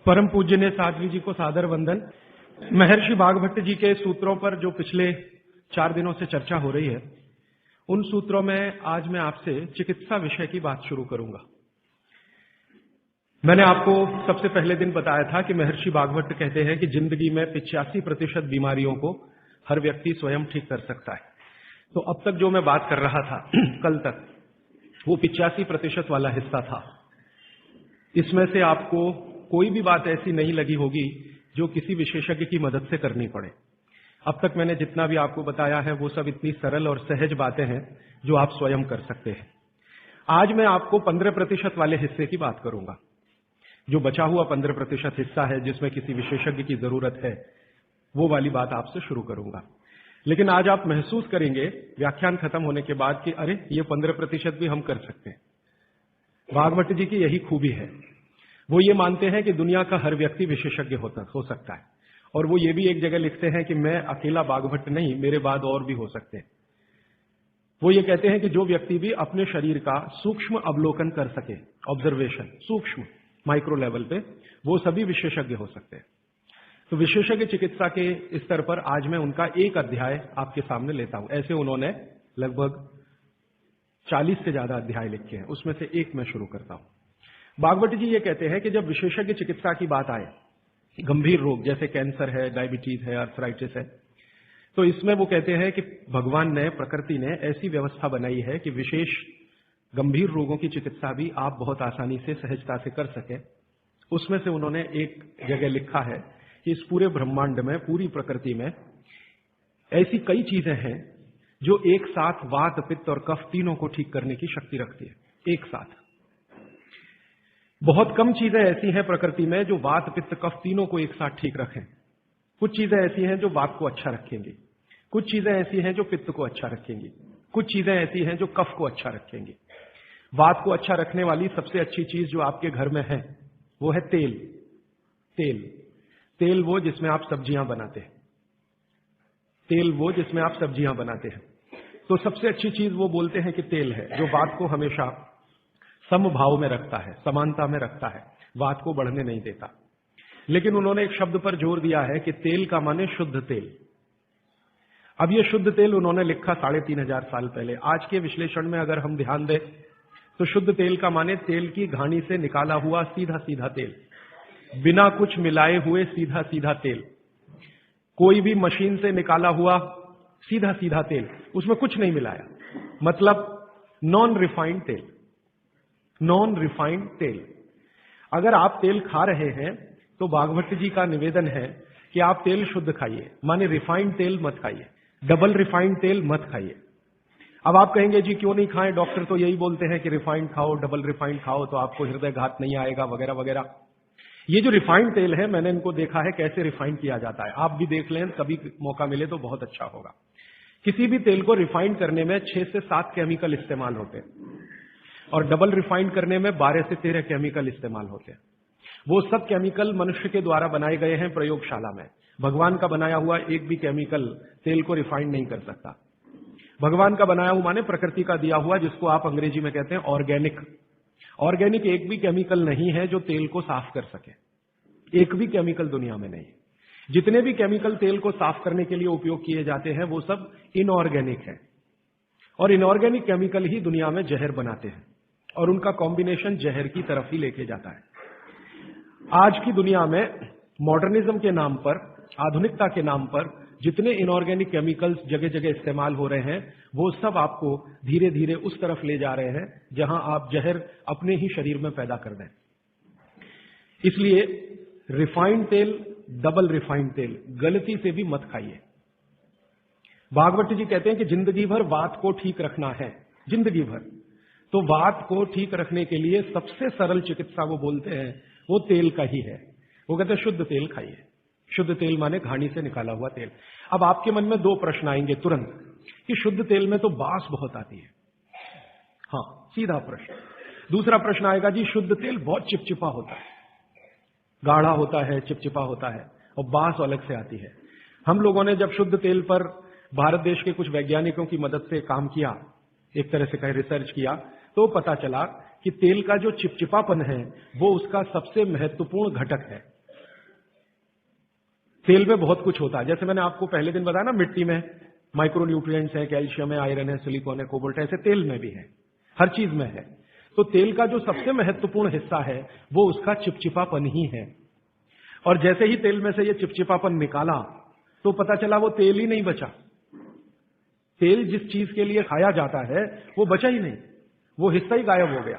परम पूज्य साध्वी जी को सादर वंदन। महर्षि भागवत जी के सूत्रों पर जो पिछले 4 दिनों से चर्चा हो रही है, उन सूत्रों में आज मैं आपसे चिकित्सा विषय की बात शुरू करूंगा। मैंने आपको सबसे पहले दिन बताया था कि महर्षि भागवत कहते हैं कि जिंदगी में 85% बीमारियों को हर व्यक्ति स्वयं ठीक कर सकता है। तो अब तक जो मैं बात कर रहा था कल तक, वो 85% वाला हिस्सा था। इसमें से आपको कोई भी बात ऐसी नहीं लगी होगी जो किसी विशेषज्ञ की मदद से करनी पड़े। अब तक मैंने जितना भी आपको बताया है वो सब इतनी सरल और सहज बातें हैं जो आप स्वयं कर सकते हैं। आज मैं आपको 15% वाले हिस्से की बात करूंगा। जो बचा हुआ 15% हिस्सा है जिसमें किसी विशेषज्ञ की जरूरत है, वो वाली बात आपसे शुरू करूंगा। लेकिन आज आप महसूस करेंगे व्याख्यान खत्म होने के बाद कि अरे ये 15% भी हम कर सकते हैं। भागवत जी की यही खूबी है, वो ये मानते हैं कि दुनिया का हर व्यक्ति विशेषज्ञ हो सकता है। और वो ये भी एक जगह लिखते हैं कि मैं अकेला भागवत नहीं, मेरे बाद और भी हो सकते हैं। वो ये कहते हैं कि जो व्यक्ति भी अपने शरीर का सूक्ष्म अवलोकन कर सके, ऑब्जर्वेशन सूक्ष्म माइक्रो लेवल पे, वो सभी विशेषज्ञ हो सकते हैं। तो विशेषज्ञ चिकित्सा के स्तर पर आज मैं उनका एक अध्याय आपके सामने लेता हूं। ऐसे उन्होंने लगभग 40 से ज्यादा अध्याय लिखे हैं, उसमें से एक मैं शुरू करता हूं। भागवत जी ये कहते हैं कि जब विशेषज्ञ चिकित्सा की बात आए, गंभीर रोग जैसे कैंसर है, डायबिटीज है, आर्थराइटिस है, तो इसमें वो कहते हैं कि भगवान ने, प्रकृति ने ऐसी व्यवस्था बनाई है कि विशेष गंभीर रोगों की चिकित्सा भी आप बहुत आसानी से, सहजता से कर सके। उसमें से उन्होंने एक जगह लिखा है कि इस पूरे ब्रह्मांड में, पूरी प्रकृति में ऐसी कई चीजें हैं जो एक साथ वात, पित्त और कफ तीनों को ठीक करने की शक्ति रखती है। एक साथ बहुत कम चीजें ऐसी हैं प्रकृति में जो वात, पित्त, कफ तीनों को एक साथ ठीक रखें। कुछ चीजें ऐसी हैं जो वात को अच्छा रखेंगी, कुछ चीजें ऐसी हैं जो पित्त को अच्छा रखेंगी, कुछ चीजें ऐसी हैं जो कफ को अच्छा रखेंगी। वात को अच्छा रखने वाली सबसे अच्छी चीज जो आपके घर में है वो है तेल। तेल तेल वो जिसमें आप सब्जियां बनाते हैं। तेल वो जिसमें आप सब्जियां बनाते हैं। तो सबसे अच्छी चीज वो बोलते हैं कि तेल है, जो वात को हमेशा समभाव में रखता है, समानता में रखता है, वात को बढ़ने नहीं देता। लेकिन उन्होंने एक शब्द पर जोर दिया है कि तेल का माने शुद्ध तेल। अब ये शुद्ध तेल उन्होंने लिखा 3500 साल पहले। आज के विश्लेषण में अगर हम ध्यान दें तो शुद्ध तेल का माने तेल की घानी से निकाला हुआ सीधा सीधा तेल, बिना कुछ मिलाए हुए सीधा सीधा तेल, कोई भी मशीन से निकाला हुआ सीधा सीधा तेल, उसमें कुछ नहीं मिलाया, मतलब नॉन रिफाइंड तेल। नॉन रिफाइंड तेल। अगर आप तेल खा रहे हैं तो भागवत जी का निवेदन है कि आप तेल शुद्ध खाइए, माने रिफाइंड तेल मत खाइए, डबल रिफाइंड तेल मत खाइए। अब आप कहेंगे जी क्यों नहीं खाएं, डॉक्टर तो यही बोलते हैं कि रिफाइंड खाओ, डबल रिफाइंड खाओ तो आपको हृदय घात नहीं आएगा, वगैरह वगैरह। ये जो रिफाइंड तेल है, मैंने इनको देखा है कैसे रिफाइंड किया जाता है। आप भी देख लें, कभी मौका मिले तो बहुत अच्छा होगा। किसी भी तेल को रिफाइंड करने में 6 से 7 केमिकल इस्तेमाल होते हैं और डबल रिफाइंड करने में 12 से 13 केमिकल इस्तेमाल होते हैं। वो सब केमिकल मनुष्य के द्वारा बनाए गए हैं प्रयोगशाला में। भगवान का बनाया हुआ एक भी केमिकल तेल को रिफाइंड नहीं कर सकता। भगवान का बनाया हुआ माने प्रकृति का दिया हुआ, जिसको आप अंग्रेजी में कहते हैं ऑर्गेनिक। ऑर्गेनिक एक भी केमिकल नहीं है जो तेल को साफ कर सके। एक भी केमिकल दुनिया में नहीं। जितने भी केमिकल तेल को साफ करने के लिए उपयोग किए जाते हैं वो सब इनऑर्गेनिक है। और इनऑर्गेनिक केमिकल ही दुनिया में जहर बनाते हैं और उनका कॉम्बिनेशन जहर की तरफ ही लेके जाता है। आज की दुनिया में मॉडर्निज्म के नाम पर, आधुनिकता के नाम पर जितने इनऑर्गेनिक केमिकल्स जगह जगह इस्तेमाल हो रहे हैं, वो सब आपको धीरे धीरे उस तरफ ले जा रहे हैं जहां आप जहर अपने ही शरीर में पैदा कर दें। इसलिए रिफाइंड तेल, डबल रिफाइंड तेल गलती से भी मत खाइए। भागवत जी कहते हैं कि जिंदगी भर वात को ठीक रखना है, जिंदगी भर। तो वात को ठीक रखने के लिए सबसे सरल चिकित्सा वो बोलते हैं वो तेल का ही है। वो कहते हैं शुद्ध तेल खाइए। शुद्ध तेल माने घानी से निकाला हुआ तेल। अब आपके मन में 2 प्रश्न आएंगे तुरंत कि शुद्ध तेल में तो बास बहुत आती है। हाँ, सीधा प्रश्न। दूसरा प्रश्न आएगा जी शुद्ध तेल बहुत चिपचिपा होता है, गाढ़ा होता है, चिपचिपा होता है और बास अलग से आती है। हम लोगों ने जब शुद्ध तेल पर भारत देश के कुछ वैज्ञानिकों की मदद से काम किया, एक तरह से कहें रिसर्च किया, तो पता चला कि तेल का जो चिपचिपापन है वो उसका सबसे महत्वपूर्ण घटक है। तेल में बहुत कुछ होता है, जैसे मैंने आपको पहले दिन बताया ना, मिट्टी में माइक्रो न्यूट्रिएंट्स है, कैल्शियम है, आयरन है, सिलिकॉन है, कोबाल्ट है, ऐसे तेल में भी है, हर चीज में है। तो तेल का जो सबसे महत्वपूर्ण हिस्सा है वो उसका चिपचिपापन ही है। और जैसे ही तेल में से ये चिपचिपापन निकाला तो पता चला वो तेल ही नहीं बचा। तेल जिस चीज के लिए खाया जाता है वो बचा ही नहीं, वो हिस्सा ही गायब हो गया।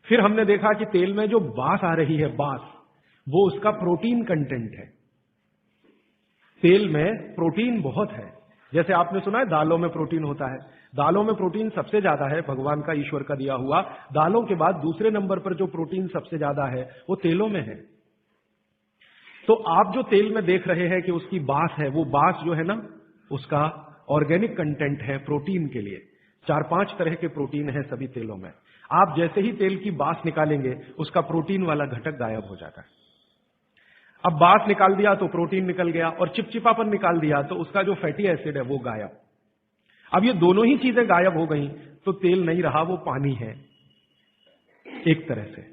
फिर हमने देखा कि तेल में जो बास आ रही है, बास, वो उसका प्रोटीन कंटेंट है। तेल में प्रोटीन बहुत है। जैसे आपने सुना है दालों में प्रोटीन होता है, दालों में प्रोटीन सबसे ज्यादा है, भगवान का, ईश्वर का दिया हुआ। दालों के बाद दूसरे नंबर पर जो प्रोटीन सबसे ज्यादा है वो तेलों में है। तो आप जो तेल में देख रहे हैं कि उसकी बास है, वो बास जो है ना, उसका ऑर्गेनिक कंटेंट है प्रोटीन के लिए। 4-5 तरह के प्रोटीन है सभी तेलों में। आप जैसे ही तेल की बास निकालेंगे उसका प्रोटीन वाला घटक गायब हो जाता है। अब बास निकाल दिया तो प्रोटीन निकल गया, और चिपचिपापन निकाल दिया तो उसका जो फैटी एसिड है वो गायब। अब ये दोनों ही चीजें गायब हो गई तो तेल नहीं रहा, वो पानी है एक तरह से।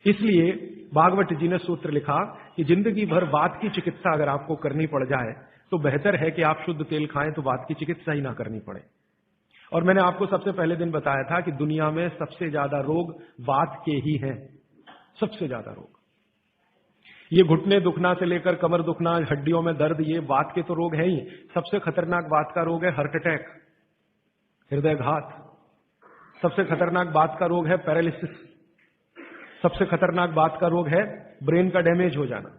इसलिए भागवत जी ने सूत्र लिखा कि जिंदगी भर वात की चिकित्सा अगर आपको करनी पड़ जाए तो बेहतर है कि आप शुद्ध तेल खाएं तो वात की चिकित्सा ही ना करनी पड़े। और मैंने आपको सबसे पहले दिन बताया था कि दुनिया में सबसे ज्यादा रोग वात के ही हैं, सबसे ज्यादा रोग। ये घुटने दुखना से लेकर कमर दुखना, हड्डियों में दर्द, ये वात के तो रोग है ही। सबसे खतरनाक वात का रोग है हार्ट अटैक, हृदयघात। सबसे खतरनाक वात का रोग है पैरालिसिस। सबसे खतरनाक वात का रोग है ब्रेन का डैमेज हो जाना।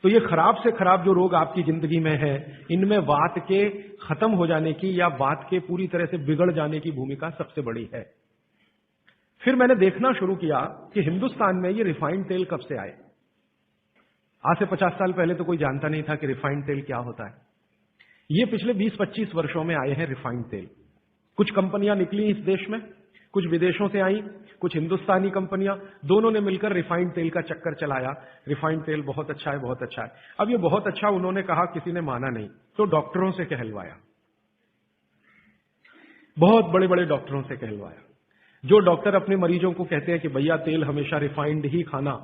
तो ये खराब से खराब जो रोग आपकी जिंदगी में है, इनमें वात के खत्म हो जाने की या वात के पूरी तरह से बिगड़ जाने की भूमिका सबसे बड़ी है। फिर मैंने देखना शुरू किया कि हिंदुस्तान में ये रिफाइंड तेल कब से आए। आज से 50 साल पहले तो कोई जानता नहीं था कि रिफाइंड तेल क्या होता है। ये पिछले 20-25 वर्षों में आए हैं रिफाइंड तेल। कुछ कंपनियां निकली इस देश में, कुछ विदेशों से आई, कुछ हिंदुस्तानी कंपनियां, दोनों ने मिलकर रिफाइंड तेल का चक्कर चलाया। रिफाइंड तेल बहुत अच्छा है, बहुत अच्छा है। अब ये बहुत अच्छा उन्होंने कहा, किसी ने माना नहीं, तो डॉक्टरों से कहलवाया, बहुत बड़े बड़े डॉक्टरों से कहलवाया। जो डॉक्टर अपने मरीजों को कहते हैं कि भैया तेल हमेशा रिफाइंड ही खाना,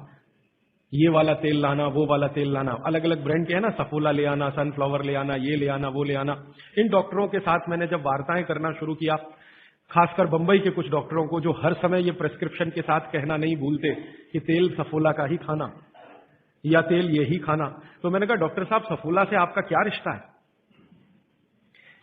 ये वाला तेल लाना, वो वाला तेल लाना, अलग अलग ब्रांड के है ना, सफोला ले आना, सनफ्लावर ले आना, ये ले आना, वो ले आना। इन डॉक्टरों के साथ मैंने जब वार्ताएं करना शुरू किया, खासकर बंबई के कुछ डॉक्टरों को जो हर समय ये प्रेस्क्रिप्शन के साथ कहना नहीं भूलते कि तेल सफोला का ही खाना या तेल ये ही खाना, तो मैंने कहा डॉक्टर साहब सफोला से आपका क्या रिश्ता है?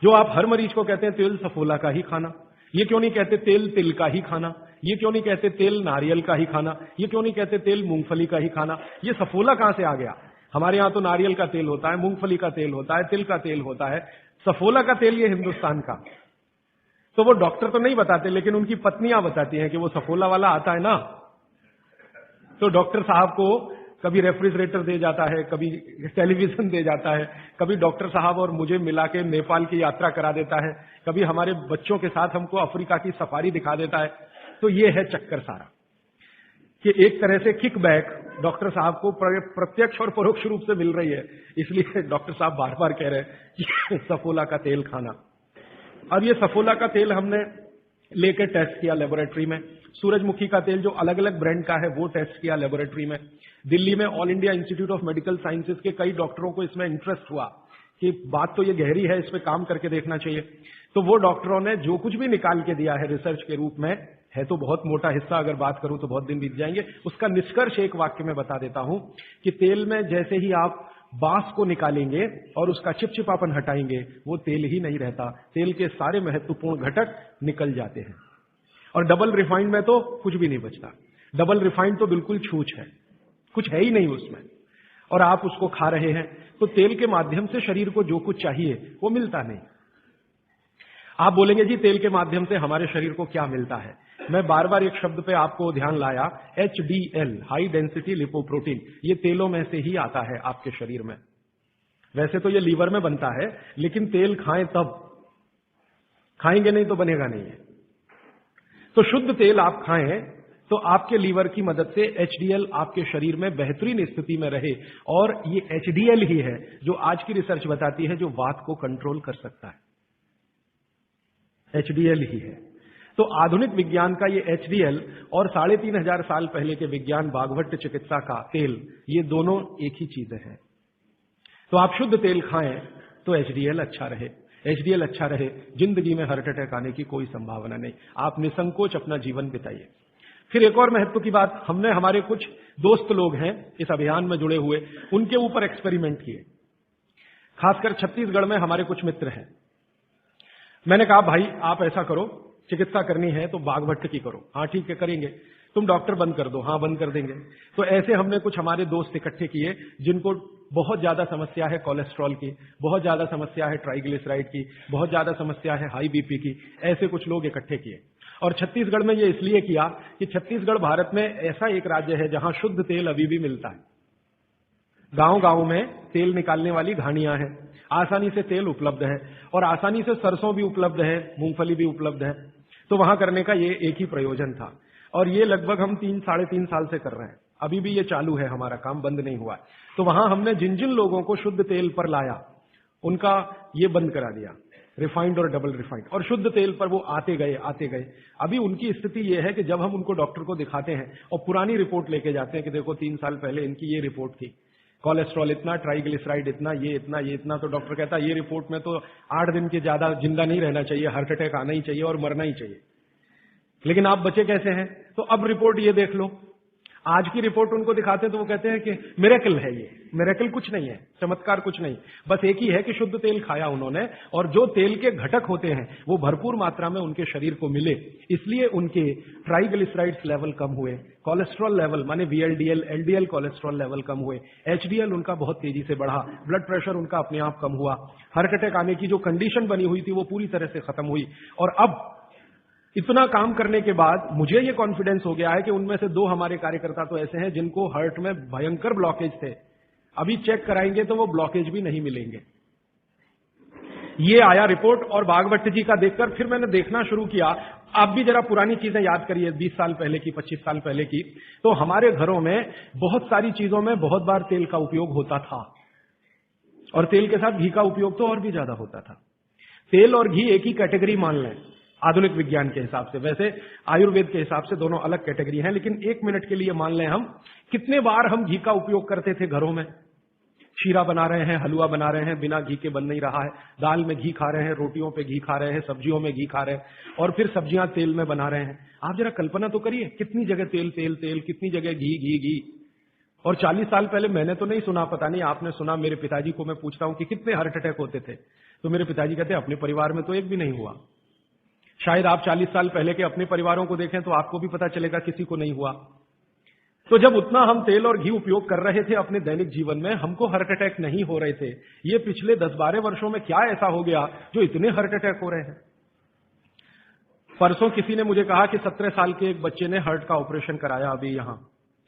जो आप हर मरीज को कहते हैं तेल सफोला का ही खाना, ये क्यों नहीं कहते तेल तिल का ही खाना? ये क्यों नहीं कहते तेल नारियल का ही खाना? ये क्यों नहीं कहते तेल मूंगफली का ही खाना? ये सफोला कहां से आ गया? हमारे यहां तो नारियल का तेल होता है, मूंगफली का तेल होता है, तिल का तेल होता है, सफोला का तेल ये हिंदुस्तान का। तो वो डॉक्टर तो नहीं बताते, लेकिन उनकी पत्नियां बताती हैं कि वो सफोला वाला आता है ना। तो डॉक्टर साहब को कभी रेफ्रिजरेटर दे जाता है, कभी टेलीविजन दे जाता है, कभी डॉक्टर साहब और मुझे मिला के नेपाल की यात्रा करा देता है, कभी हमारे बच्चों के साथ हमको अफ्रीका की सफारी दिखा देता है। तो ये है चक्कर सारा कि एक तरह से किकबैक डॉक्टर साहब को प्रत्यक्ष और परोक्ष रूप से मिल रही है। इसलिए डॉक्टर साहब बार बार कह रहे हैं कि सफोला का तेल खाना। अब ये सफोला का तेल हमने लेकर टेस्ट किया लेबोरेटरी में। सूरजमुखी का तेल जो अलग अलग ब्रांड का है वो टेस्ट किया लेबोरेटरी में। दिल्ली में all India institute of medical sciences के कई डॉक्टरों को इसमें इंटरेस्ट हुआ कि बात तो ये गहरी है, इस पे काम करके देखना चाहिए। तो वो डॉक्टरों ने जो कुछ भी निकाल के दिया है रिसर्च के रूप में, है तो बहुत मोटा हिस्सा, अगर बात करूं तो बहुत दिन बीत जाएंगे, उसका निष्कर्ष एक वाक्य में बता देता हूं कि तेल में जैसे ही आप बास को निकालेंगे और उसका चिपचिपापन हटाएंगे, वो तेल ही नहीं रहता, तेल के सारे महत्वपूर्ण घटक निकल जाते हैं। और डबल रिफाइंड में तो कुछ भी नहीं बचता। डबल रिफाइंड तो बिल्कुल छूछ है, कुछ है ही नहीं उसमें, और आप उसको खा रहे हैं। तो तेल के माध्यम से शरीर को जो कुछ चाहिए वो मिलता नहीं। आप बोलेंगे जी तेल के माध्यम से हमारे शरीर को क्या मिलता है? मैं बार बार एक शब्द पे आपको ध्यान लाया, HDL, हाई डेंसिटी लिपोप्रोटीन। ये तेलों में से ही आता है आपके शरीर में। वैसे तो ये लीवर में बनता है, लेकिन तेल खाएं तब, खाएंगे नहीं तो बनेगा नहीं है। तो शुद्ध तेल आप खाएं तो आपके लीवर की मदद से HDL आपके शरीर में बेहतरीन स्थिति में रहे। और ये HDL ही है जो आज की रिसर्च बताती है जो वात को कंट्रोल कर सकता है। HDL ही है। तो आधुनिक विज्ञान का ये HDL और 3500 साल पहले के विज्ञान बाघभट्ट चिकित्सा का तेल, ये दोनों एक ही चीजें हैं। तो आप शुद्ध तेल खाएं तो HDL अच्छा रहे, HDL अच्छा रहे, जिंदगी में हार्ट अटैक आने की कोई संभावना नहीं। आप निसंकोच अपना जीवन बिताइए। फिर एक और महत्व की बात, हमने हमारे कुछ दोस्त लोग हैं इस अभियान में जुड़े हुए, उनके ऊपर एक्सपेरिमेंट किए। खासकर छत्तीसगढ़ में हमारे कुछ मित्र हैं। मैंने कहा भाई आप ऐसा करो, चिकित्सा करनी है तो बाघभट्ट की करो। हाँ ठीक है करेंगे। तुम डॉक्टर बंद कर दो। हाँ बंद कर देंगे। तो ऐसे हमने कुछ हमारे दोस्त इकट्ठे किए जिनको बहुत ज्यादा समस्या है कोलेस्ट्रॉल की, बहुत ज्यादा समस्या है ट्राइग्लिसराइड की, बहुत ज्यादा समस्या है हाई बीपी की। ऐसे कुछ लोग इकट्ठे किए और छत्तीसगढ़ में ये इसलिए किया कि छत्तीसगढ़ भारत में ऐसा एक राज्य है जहां शुद्ध तेल अभी भी मिलता है। गांव गांव में तेल निकालने वाली घानियां हैं, आसानी से तेल उपलब्ध है और आसानी से सरसों भी उपलब्ध है, मूंगफली भी उपलब्ध है। तो वहां करने का ये एक ही प्रयोजन था और ये लगभग हम 3-3.5 साल से कर रहे हैं। अभी भी ये चालू है, हमारा काम बंद नहीं हुआ है। तो वहां हमने जिन जिन लोगों को शुद्ध तेल पर लाया उनका ये बंद करा दिया, रिफाइंड और डबल रिफाइंड, और शुद्ध तेल पर वो आते गए। अभी उनकी स्थिति ये है कि जब हम उनको डॉक्टर को दिखाते हैं और पुरानी रिपोर्ट लेके जाते हैं कि देखो 3 साल पहले इनकी ये रिपोर्ट थी, कोलेस्ट्रॉल इतना, ट्राइग्लिसराइड इतना, ये इतना, तो डॉक्टर कहता है ये रिपोर्ट में तो 8 दिन के ज्यादा जिंदा नहीं रहना चाहिए, हार्ट अटैक आना ही चाहिए और मरना ही चाहिए, लेकिन आप बचे कैसे हैं? तो अब रिपोर्ट ये देख लो। आज की रिपोर्ट उनको दिखाते हैं तो वो कहते हैं कि मिरेकल है, ये मिरेकल कुछ नहीं है, चमत्कार कुछ नहीं, बस एक ही है कि शुद्ध तेल खाया उन्होंने और जो तेल के घटक होते हैं वो भरपूर मात्रा में उनके शरीर को मिले, इसलिए उनके ट्राइग्लिसराइड्स लेवल कम हुए, कोलेस्ट्रॉल लेवल माने VLDL LDL कोलेस्ट्रॉल लेवल कम हुए, HDL उनका बहुत तेजी से बढ़ा, ब्लड प्रेशर उनका अपने आप कम हुआ, हार्ट अटैक आने की जो कंडीशन बनी हुई थी वो पूरी तरह से खत्म हुई। और अब इतना काम करने के बाद मुझे ये कॉन्फिडेंस हो गया है कि उनमें से 2 हमारे कार्यकर्ता तो ऐसे हैं जिनको हार्ट में भयंकर ब्लॉकेज थे, अभी चेक कराएंगे तो वो ब्लॉकेज भी नहीं मिलेंगे। ये आया रिपोर्ट और बाघभट्ट जी का देखकर फिर मैंने देखना शुरू किया। आप भी जरा पुरानी चीजें याद करिए, 20 साल पहले की, 25 साल पहले की। तो हमारे घरों में बहुत सारी चीजों में बहुत बार तेल का उपयोग होता था और तेल के साथ घी का उपयोग तो और भी ज्यादा होता था। तेल और घी एक ही कैटेगरी मान लें आधुनिक विज्ञान के हिसाब से, वैसे आयुर्वेद के हिसाब से दोनों अलग कैटेगरी हैं, लेकिन 1 मिनट के लिए मान लें हम, कितने बार हम घी का उपयोग करते थे घरों में? शीरा बना रहे हैं, हलवा बना रहे हैं, बिना घी के बन नहीं रहा है, दाल में घी खा रहे हैं, रोटियों पे घी खा रहे हैं, सब्जियों में घी खा रहे हैं और फिर सब्जियां तेल में बना रहे हैं। आप जरा कल्पना तो करिए, कितनी जगह तेल तेल तेल, कितनी जगह घी घी घी। और 40 साल पहले मैंने तो नहीं सुना, पता नहीं आपने सुना, मेरे पिताजी को मैं पूछता हूं कि कितने हार्ट अटैक होते थे, तो मेरे पिताजी कहते हैं अपने परिवार में तो एक भी नहीं हुआ। शायद आप 40 साल पहले के अपने परिवारों को देखें तो आपको भी पता चलेगा किसी को नहीं हुआ। तो जब उतना हम तेल और घी उपयोग कर रहे थे अपने दैनिक जीवन में, हमको हार्ट अटैक नहीं हो रहे थे। ये पिछले 10-12 वर्षों में क्या ऐसा हो गया जो इतने हार्ट अटैक हो रहे हैं? परसों किसी ने मुझे कहा कि 17 साल के एक बच्चे ने हार्ट का ऑपरेशन कराया अभी यहां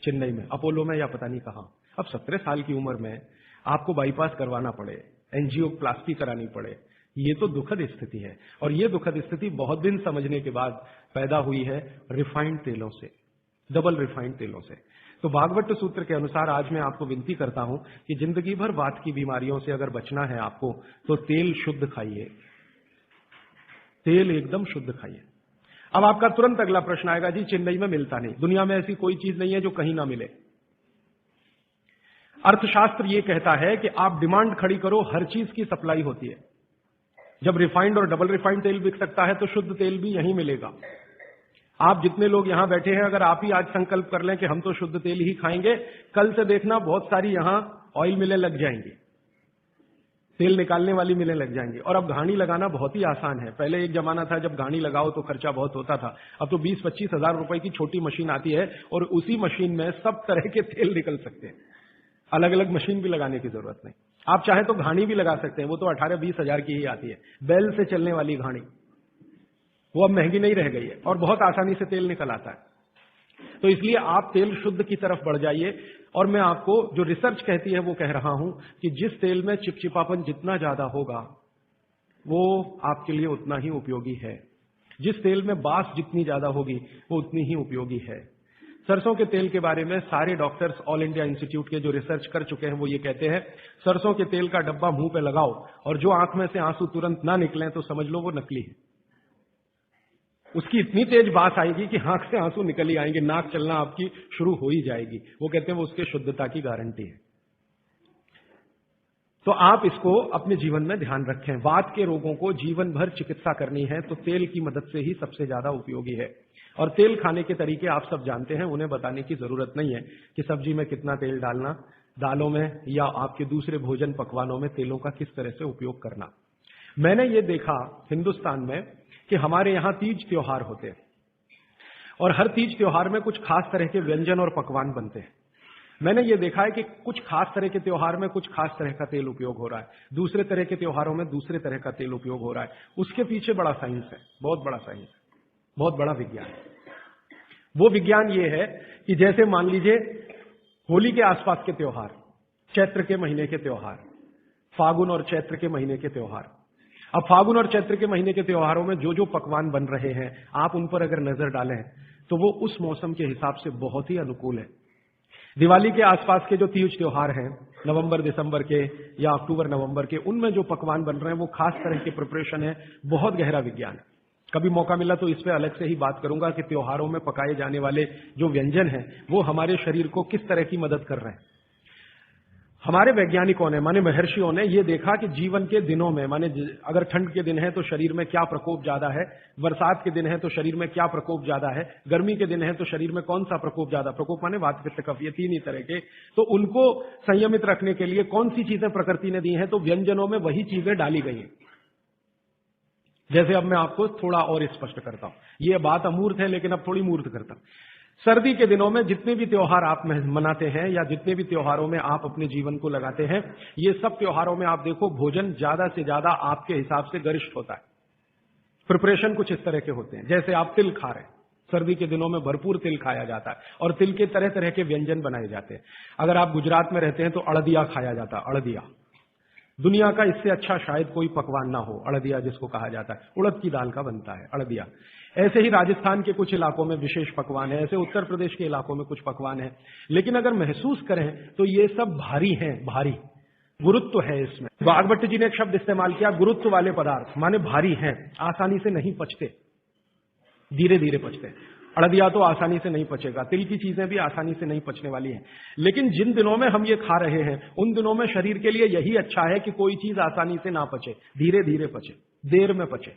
चेन्नई में, अपोलो में या पता नहीं कहां। अब 17 साल की उम्र में आपको बाईपास करवाना पड़े, एंजियोप्लास्टी करानी पड़े, ये तो दुखद स्थिति है। और ये दुखद स्थिति बहुत दिन समझने के बाद पैदा हुई है रिफाइंड तेलों से, डबल रिफाइंड तेलों से। तो बाघभट्ट सूत्र के अनुसार आज मैं आपको विनती करता हूं कि जिंदगी भर वात की बीमारियों से अगर बचना है आपको, तो तेल शुद्ध खाइए, तेल एकदम शुद्ध खाइए। अब आपका तुरंत अगला प्रश्न आएगा, जी चेन्नई में मिलता नहीं, दुनिया में ऐसी कोई चीज नहीं है जो कहीं ना मिले। अर्थशास्त्र ये कहता है कि आप डिमांड खड़ी करो, हर चीज की सप्लाई होती है। जब रिफाइंड और डबल रिफाइंड तेल बिक सकता है तो शुद्ध तेल भी यहीं मिलेगा। आप जितने लोग यहां बैठे हैं, अगर आप ही आज संकल्प कर लें कि हम तो शुद्ध तेल ही खाएंगे, कल से देखना बहुत सारी यहां ऑयल मिलें लग जाएंगी, तेल निकालने वाली मिलें लग जाएंगी। और अब घानी लगाना बहुत ही आसान है। पहले एक जमाना था जब घानी लगाओ तो खर्चा बहुत होता था, अब तो 20-25 हजार रुपए की छोटी मशीन आती है और उसी मशीन में सब तरह के तेल निकल सकते हैं, अलग अलग मशीन भी लगाने की जरूरत नहीं। आप चाहे तो घानी भी लगा सकते हैं, वो तो 18-20 हजार की ही आती है, बैल से चलने वाली घानी, वो अब महंगी नहीं रह गई है और बहुत आसानी से तेल निकल आता है। तो इसलिए आप तेल शुद्ध की तरफ बढ़ जाइए। और मैं आपको जो रिसर्च कहती है वो कह रहा हूं कि जिस तेल में चिपचिपापन जितना ज्यादा होगा वो आपके लिए उतना ही उपयोगी है, जिस तेल में बास जितनी ज्यादा होगी वो उतनी ही उपयोगी है। सरसों के तेल के बारे में सारे डॉक्टर्स ऑल इंडिया इंस्टीट्यूट के जो रिसर्च कर चुके हैं वो ये कहते हैं, सरसों के तेल का डब्बा मुंह पे लगाओ और जो आंख में से आंसू तुरंत ना निकलें तो समझ लो वो नकली है, उसकी इतनी तेज बात आएगी कि आंख से आंसू निकल ही आएंगे, नाक चलना आपकी शुरू हो ही जाएगी। वो कहते हैं वो उसके शुद्धता की गारंटी है। तो आप इसको अपने जीवन में ध्यान रखें। वात के रोगों को जीवन भर चिकित्सा करनी है तो तेल की मदद से ही सबसे ज्यादा उपयोगी है। और तेल खाने के तरीके आप सब जानते हैं, उन्हें बताने की जरूरत नहीं है कि सब्जी में कितना तेल डालना, दालों में या आपके दूसरे भोजन पकवानों में तेलों का किस तरह से उपयोग करना। मैंने ये देखा हिंदुस्तान में कि हमारे यहां तीज त्योहार होते हैं और हर तीज त्योहार में कुछ खास तरह के व्यंजन और पकवान बनते हैं। मैंने ये देखा है कि कुछ खास तरह के त्योहार में कुछ खास तरह का तेल उपयोग हो रहा है, दूसरे तरह के त्योहारों में दूसरे तरह का तेल उपयोग हो रहा है। उसके पीछे बड़ा साइंस है, बहुत बड़ा साइंस है, बहुत बड़ा विज्ञान है। वो विज्ञान ये है कि जैसे मान लीजिए होली के आसपास के त्योहार, चैत्र के महीने के त्योहार, फागुन और चैत्र के महीने के त्योहार। अब फागुन और चैत्र के महीने के त्योहारों में जो जो पकवान बन रहे हैं, आप उन पर अगर नजर डालें तो वो उस मौसम के हिसाब से बहुत ही अनुकूल है। दिवाली के आसपास के जो तीज त्योहार हैं, नवंबर दिसंबर के या अक्टूबर नवंबर के, उनमें जो पकवान बन रहे हैं वो खास तरह के प्रिपरेशन है, बहुत गहरा विज्ञान है। कभी मौका मिला तो इस पे अलग से ही बात करूंगा कि त्योहारों में पकाए जाने वाले जो व्यंजन हैं वो हमारे शरीर को किस तरह की मदद कर रहे हैं। हमारे वैज्ञानिकों ने, माने महर्षियों ने, ये देखा कि जीवन के दिनों में, माने अगर ठंड के दिन है तो शरीर में क्या प्रकोप ज्यादा है, बरसात के दिन है तो शरीर में क्या प्रकोप ज्यादा है, गर्मी के दिन है तो शरीर में कौन सा प्रकोप ज्यादा, प्रकोप माने वात पित्त कफ, ये तीन ही तरह के, तो उनको संयमित रखने के लिए कौन सी चीजें प्रकृति ने दी हैं, तो व्यंजनों में वही चीजें डाली गई हैं। जैसे अब मैं आपको थोड़ा और स्पष्ट करता हूं, ये बात अमूर्त है लेकिन अब थोड़ी मूर्त करता हूं। सर्दी के दिनों में जितने भी त्योहार आप मनाते हैं या जितने भी त्योहारों में आप अपने जीवन को लगाते हैं, ये सब त्योहारों में आप देखो भोजन ज्यादा से ज्यादा आपके हिसाब से गरिष्ठ होता है। प्रिपरेशन कुछ इस तरह के होते हैं, जैसे आप तिल खा रहे हैं, सर्दी के दिनों में भरपूर तिल खाया जाता है और तिल के तरह तरह के व्यंजन बनाए जाते हैं। अगर आप गुजरात में रहते हैं तो अड़दिया खाया जाता है। अड़दिया दुनिया का इससे अच्छा शायद कोई पकवान ना हो, अड़दिया जिसको कहा जाता है, उड़द की दाल का बनता है अड़दिया। ऐसे ही राजस्थान के कुछ इलाकों में विशेष पकवान है, ऐसे उत्तर प्रदेश के इलाकों में कुछ पकवान है। लेकिन अगर महसूस करें तो ये सब भारी हैं, भारी गुरुत्व है इसमें। वाघभट्ट जी ने एक शब्द इस्तेमाल किया, गुरुत्व वाले पदार्थ, माने भारी हैं, आसानी से नहीं पचते, धीरे धीरे पचते। अड़दिया तो आसानी से नहीं पचेगा, तिल की चीजें भी आसानी से नहीं पचने वाली हैं। लेकिन जिन दिनों में हम ये खा रहे हैं उन दिनों में शरीर के लिए यही अच्छा है कि कोई चीज आसानी से ना पचे, धीरे धीरे पचे, देर में पचे।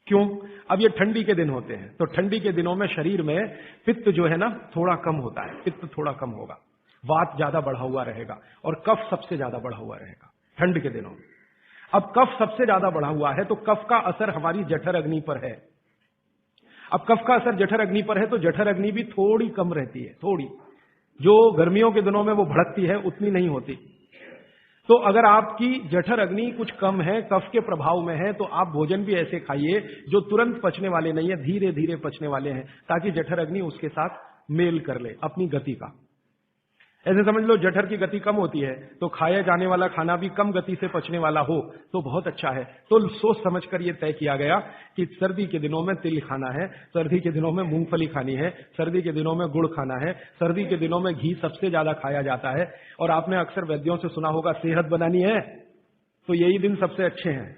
क्यों? अब ये ठंडी के दिन होते हैं तो ठंडी के दिनों में शरीर में पित्त जो है ना थोड़ा कम होता है, पित्त थोड़ा कम होगा, वात ज्यादा बढ़ा हुआ रहेगा और कफ सबसे ज्यादा बढ़ा हुआ रहेगा ठंड के दिनों में। अब कफ सबसे ज्यादा बढ़ा हुआ है तो कफ का असर हमारी जठर अग्नि पर है। अब कफ का असर जठर अग्नि पर है तो जठर अग्नि भी थोड़ी कम रहती है, थोड़ी, जो गर्मियों के दिनों में वो भड़कती है उतनी नहीं होती। तो अगर आपकी जठर अग्नि कुछ कम है, कफ के प्रभाव में है, तो आप भोजन भी ऐसे खाइए जो तुरंत पचने वाले नहीं है, धीरे धीरे पचने वाले हैं, ताकि जठर अग्नि उसके साथ मेल कर ले अपनी गति का। ऐसे समझ लो जठर की गति कम होती है तो खाया जाने वाला खाना भी कम गति से पचने वाला हो तो बहुत अच्छा है। तो सोच समझकर यह तय किया गया कि सर्दी के दिनों में तिल खाना है, सर्दी के दिनों में मूंगफली खानी है, सर्दी के दिनों में गुड़ खाना है, सर्दी के दिनों में घी सबसे ज्यादा खाया जाता है। और आपने अक्सर वैद्यों से सुना होगा सेहत बनानी है तो यही दिन सबसे अच्छे हैं,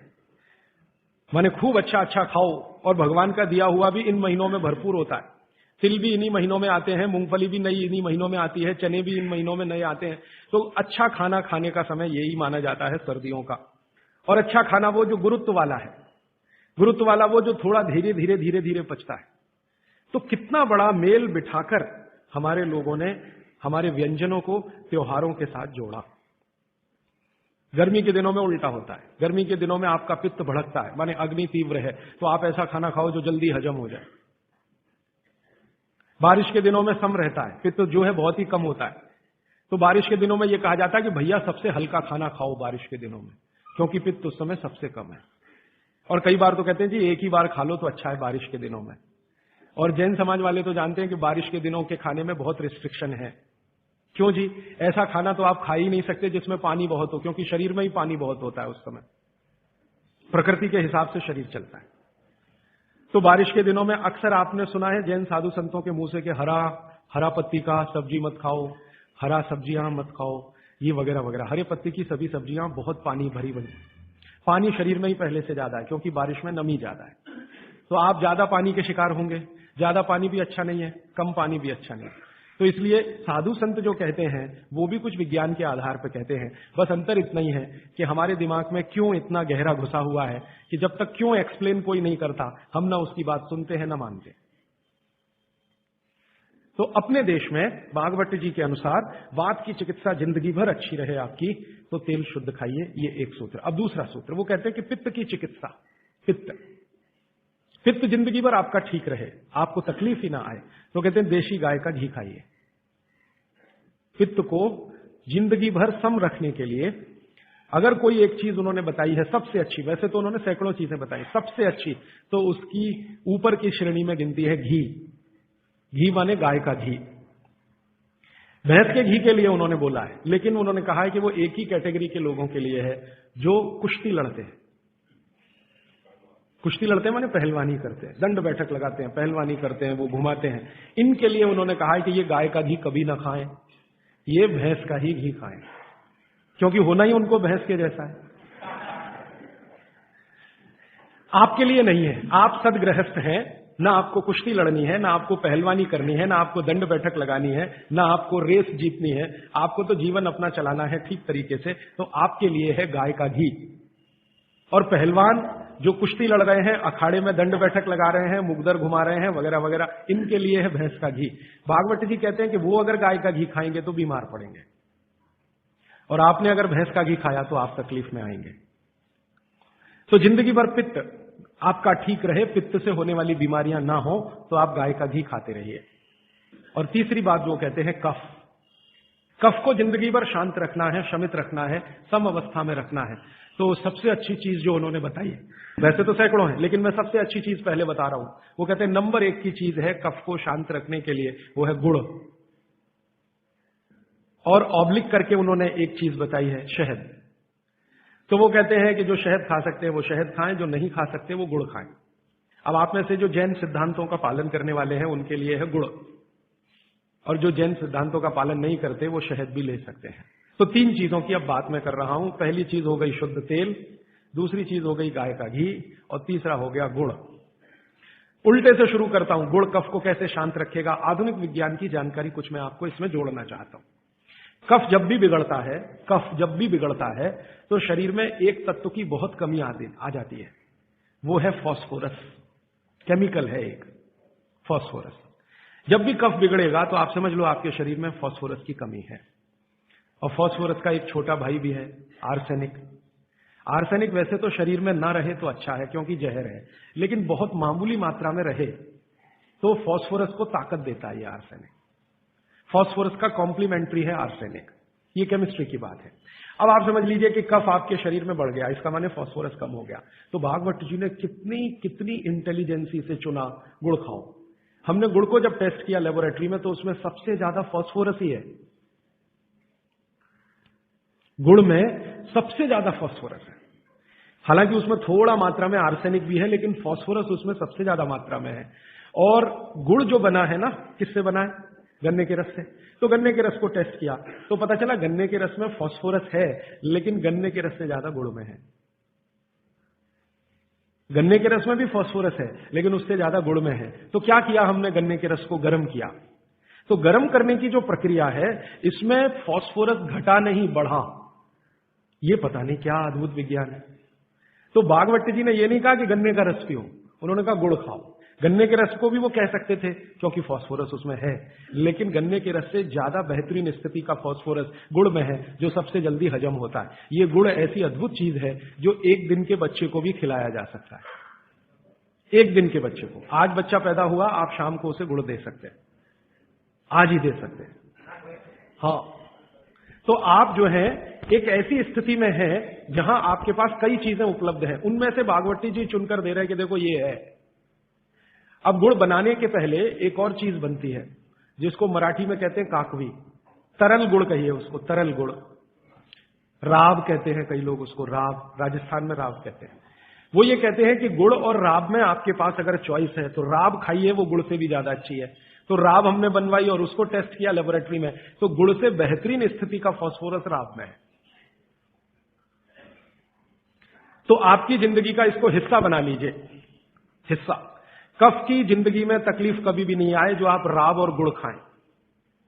माने खूब अच्छा अच्छा खाओ। और भगवान का दिया हुआ भी इन महीनों में भरपूर होता है। तिल भी इन्हीं महीनों में आते हैं, मूंगफली भी नई इन्हीं महीनों में आती है, चने भी इन महीनों में नए आते हैं। तो अच्छा खाना खाने का समय यही माना जाता है सर्दियों का। और अच्छा खाना वो जो गुरुत्व वाला है, गुरुत्व वाला वो जो थोड़ा धीरे धीरे धीरे धीरे पचता है। तो कितना बड़ा मेल बिठाकर हमारे लोगों ने हमारे व्यंजनों को त्योहारों के साथ जोड़ा। गर्मी के दिनों में उल्टा होता है, गर्मी के दिनों में आपका पित्त भड़कता है, माने अग्नि तीव्र है, तो आप ऐसा खाना खाओ जो जल्दी हजम हो जाए। बारिश के दिनों में सम रहता है, पित्त जो है बहुत ही कम होता है। तो बारिश के दिनों में यह कहा जाता है कि भैया सबसे हल्का खाना खाओ बारिश के दिनों में, क्योंकि पित्त उस समय सबसे कम है। और कई बार तो कहते हैं जी एक ही बार खा लो तो अच्छा है बारिश के दिनों में। और जैन समाज वाले तो जानते हैं कि बारिश के दिनों के खाने में बहुत रिस्ट्रिक्शन है। क्यों जी? ऐसा खाना तो आप खा ही नहीं सकते जिसमें पानी बहुत हो, क्योंकि शरीर में ही पानी बहुत होता है उस समय, प्रकृति के हिसाब से शरीर चलता है। तो बारिश के दिनों में अक्सर आपने सुना है जैन साधु संतों के मुंह से कि हरा पत्ती का सब्जी मत खाओ, हरा सब्जियां मत खाओ, ये वगैरह वगैरह। हरे पत्ती की सभी सब्जियां बहुत पानी भरी बनी, पानी शरीर में ही पहले से ज्यादा है क्योंकि बारिश में नमी ज्यादा है। तो आप ज्यादा पानी के शिकार होंगे। ज्यादा पानी भी अच्छा नहीं है, कम पानी भी अच्छा नहीं है। तो इसलिए साधु संत जो कहते हैं वो भी कुछ विज्ञान के आधार पर कहते हैं। बस अंतर इतना ही है कि हमारे दिमाग में क्यों इतना गहरा घुसा हुआ है कि जब तक क्यों एक्सप्लेन कोई नहीं करता हम ना उसकी बात सुनते हैं ना मानते। तो अपने देश में भागवत जी के अनुसार वात की चिकित्सा जिंदगी भर अच्छी रहे आपकी तो तेल शुद्ध खाइए, ये एक सूत्र। अब दूसरा सूत्र वो कहते हैं कि पित्त की चिकित्सा, पित्त जिंदगी भर आपका ठीक रहे, आपको तकलीफ ही ना आए, तो कहते हैं देशी गाय का घी खाइए। पित्त को जिंदगी भर सम रखने के लिए अगर कोई एक चीज उन्होंने बताई है सबसे अच्छी, वैसे तो उन्होंने सैकड़ों चीजें बताई, सबसे अच्छी तो उसकी ऊपर की श्रेणी में गिनती है घी। घी माने गाय का घी। भैंस के घी के लिए उन्होंने बोला है, लेकिन उन्होंने कहा है कि वो एक ही कैटेगरी के लोगों के लिए है जो कुश्ती लड़ते हैं। कुश्ती लड़ते हैं माने पहलवानी करते हैं, दंड बैठक लगाते हैं, पहलवानी करते हैं, वो घुमाते हैं। इनके लिए उन्होंने कहा है कि ये गाय का घी कभी ना खाएं, ये भैंस का ही घी खाएं, क्योंकि होना ही उनको भैंस के जैसा है। आपके लिए नहीं है, आप सदगृहस्थ हैं, ना आपको कुश्ती लड़नी है, ना आपको पहलवानी करनी है, ना आपको दंड बैठक लगानी है, ना आपको रेस जीतनी है, आपको तो जीवन अपना चलाना है ठीक तरीके से। तो आपके लिए है गाय का घी। और पहलवान जो कुश्ती लड़ रहे हैं, अखाड़े में दंड बैठक लगा रहे हैं, मुगदर घुमा रहे हैं वगैरह वगैरह, इनके लिए है भैंस का घी। भागवत जी कहते हैं कि वो अगर गाय का घी खाएंगे तो बीमार पड़ेंगे, और आपने अगर भैंस का घी खाया तो आप तकलीफ में आएंगे। तो जिंदगी भर पित्त आपका ठीक रहे, पित्त से होने वाली बीमारियां ना हो, तो आप गाय का घी खाते रहिए। और तीसरी बात जो कहते हैं कफ, कफ को जिंदगी भर शांत रखना है, शमित रखना है, सम अवस्था में रखना है। तो सबसे अच्छी चीज जो उन्होंने बताई है, वैसे तो सैकड़ों है, लेकिन मैं सबसे अच्छी चीज पहले बता रहा हूं। वो कहते हैं नंबर 1 की चीज है कफ को शांत रखने के लिए, वो है गुड़। और ऑब्लिक करके उन्होंने एक चीज बताई है, शहद। तो वो कहते हैं कि जो शहद खा सकते हैं वो शहद खाएं, जो नहीं खा सकते वो गुड़ खाएं। अब आप में से जो जैन सिद्धांतों का पालन करने वाले हैं उनके लिए है गुड़, और जो जैन सिद्धांतों का पालन नहीं करते वो शहद भी ले सकते हैं। तो 3 चीजों की अब बात मैं कर रहा हूं। पहली चीज हो गई शुद्ध तेल, दूसरी चीज हो गई गाय का घी, और तीसरा हो गया गुड़। उल्टे से शुरू करता हूं, गुड़ कफ को कैसे शांत रखेगा। आधुनिक विज्ञान की जानकारी कुछ मैं आपको इसमें जोड़ना चाहता हूं। कफ जब भी बिगड़ता है, कफ जब भी बिगड़ता है तो शरीर में एक तत्व की बहुत कमी आ जाती है, वो है फास्फोरस। केमिकल है एक फास्फोरस। जब भी कफ बिगड़ेगा तो आप समझ लो आपके शरीर में फास्फोरस की कमी है। और फास्फोरस का एक छोटा भाई भी है, आर्सेनिक। आर्सेनिक वैसे तो शरीर में ना रहे तो अच्छा है क्योंकि जहर है, लेकिन बहुत मामूली मात्रा में रहे तो फास्फोरस को ताकत देता है ये आर्सेनिक। फास्फोरस का कॉम्प्लीमेंट्री है आर्सेनिक। ये केमिस्ट्री की बात है। अब आप समझ लीजिए कि कफ आपके शरीर में बढ़ गया, इसका माने फास्फोरस कम हो गया। तो भागवत जी ने कितनी इंटेलिजेंसी से चुना, गुड़ खाओ। हमने गुड़ को जब टेस्ट किया लेबोरेटरी में तो उसमें सबसे ज्यादा फास्फोरस ही है। गुड़ में सबसे ज्यादा फास्फोरस है। हालांकि उसमें थोड़ा मात्रा में आर्सेनिक भी है, लेकिन फास्फोरस उसमें सबसे ज्यादा मात्रा में है। और गुड़ जो बना है ना, किससे बना है? गन्ने के रस से। तो गन्ने के रस को टेस्ट किया तो पता चला गन्ने के रस में फास्फोरस है, लेकिन गन्ने के रस से ज्यादा गुड़ में है। गन्ने के रस में भी फास्फोरस है, लेकिन उससे ज्यादा गुड़ में है। तो क्या किया हमने? गन्ने के रस को गर्म किया। तो गर्म करने की जो प्रक्रिया है, इसमें फास्फोरस घटा नहीं बढ़ा। ये पता नहीं क्या अद्भुत विज्ञान है। तो भागवत जी ने यह नहीं कहा कि गन्ने का रस पियो, उन्होंने कहा गुड़ खाओ। गन्ने के रस को भी वो कह सकते थे क्योंकि फास्फोरस उसमें है, लेकिन गन्ने के रस से ज्यादा बेहतरीन स्थिति का फास्फोरस गुड़ में है, जो सबसे जल्दी हजम होता है। ये गुड़ ऐसी अद्भुत चीज है जो 1 दिन के बच्चे को भी खिलाया जा सकता है। 1 दिन के बच्चे को, आज बच्चा पैदा हुआ, आप शाम को उसे गुड़ दे सकते हैं, आज ही दे सकते हैं। हाँ, तो आप जो है एक ऐसी स्थिति में है जहां आपके पास कई चीजें उपलब्ध हैं। उनमें से भागवती जी चुनकर दे रहे हैं कि देखो ये है। अब गुड़ बनाने के पहले एक और चीज बनती है जिसको मराठी में कहते हैं काकवी। तरल गुड़ कहिए उसको, तरल गुड़। राब कहते हैं कई लोग उसको, राब, राजस्थान में राब कहते हैं। वो ये कहते हैं कि गुड़ और राब में आपके पास अगर चॉइस है तो राब खाइए, वो गुड़ से भी ज्यादा अच्छी है। तो राब हमने बनवाई और उसको टेस्ट किया लेबोरेटरी में, तो गुड़ से बेहतरीन स्थिति का फास्फोरस राब में है। तो आपकी जिंदगी का इसको हिस्सा बना लीजिए, हिस्सा। कफ की जिंदगी में तकलीफ कभी भी नहीं आए जो आप राब और गुड़ खाएं।